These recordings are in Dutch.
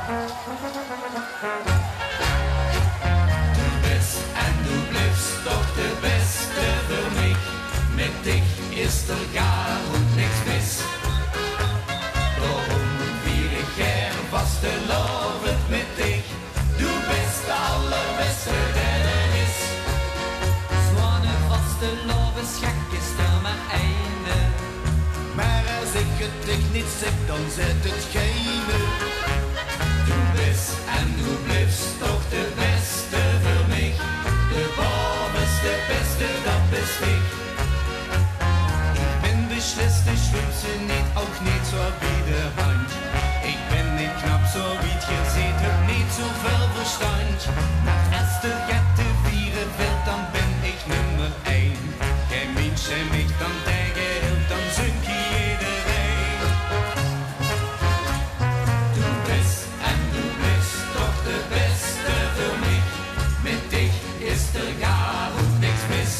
Du bist en du bleibst doch der Beste für mich. Mit dich ist gar und nichts miss. Darum will ich gern was der lovet mit dich. Du bist der allerbeste, der ist. Zwane vaste loves gek is er maar eine. Maar als ik het dich niet zeg, dan zet het geen. Du bist en du bleibst doch der Beste für mich. Der Bob ist der Beste, das bist ich. Ich bin die Schwester, schwimmste nicht, auch nicht so wie der Hand. Ich bin nicht knapp so wie ihr seht, hab nicht so viel Verstand. Nach erste Jette, viere Welt, dann bin ich Nummer 1. Kein Mensch, der mich dann hält, dann sind jeder ein. Du bist en du bist doch der Beste für mich. Mit dich ist gar und nichts miss.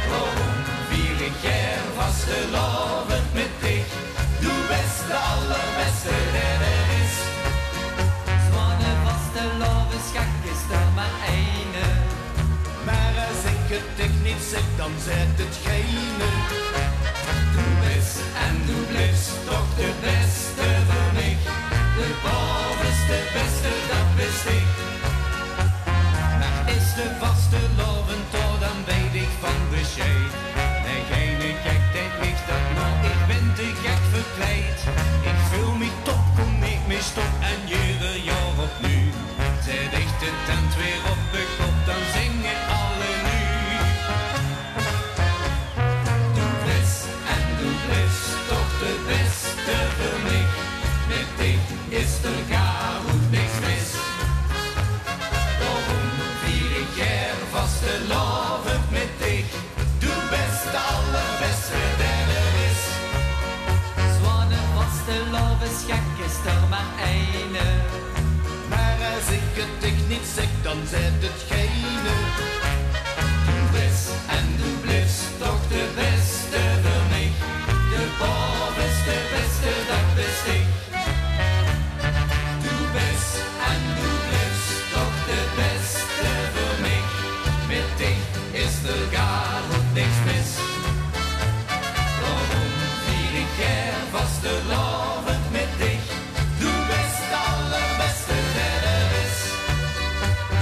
Warum will ich gern was der lovet mit dich? Du bist der allerbeste, der ist. Zwane vaste loves gek is er maar eine. Maar als ik het dich niet zeg, dan zet het geen. Du bist en du bleibst doch der Beste für mich. Der Bob ist der Beste, das bist ich. Nach is de vaste loven, tot dan weet ik van bescheid. Nee, geen gek denkt niet dat nou, ik ben te gek verkleed. Ik voel me top, kom ik mee stop en ieder jaar opnieuw. Zet ik de tent weer op de kop, dan zingen alle nu. Du bist en du bleibst doch der Beste für mich. Mit dich ist gar und nichts miss. Darum will ich gern was der lovet mit dich. Du bist der allerbeste, der ist. Zwane vaste loves gek is er maar eine. Maar als ik het dich niet zeg, dan zet het geen. Du bist en du bleibst doch der Beste für mich. Der Bob ist der Beste, das bist ich. Du bist en du bleibst doch der Beste für mich. Mit dich ist gar und nichts miss. Warum will ich gern was der lovet mit dich? Du bist der allerbeste, der ist.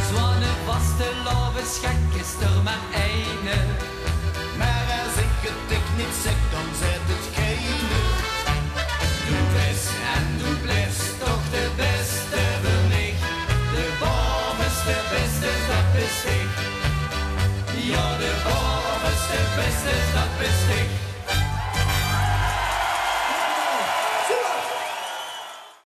Zwane vaste loves gek is er maar eine. Maar als ik het dich niet zeg, dan zet het geen. Du bist en du bleibst doch der Beste für mich. Der Bob ist der Beste, das bist ich. Ja, der Bob ist der Beste, das bist ich.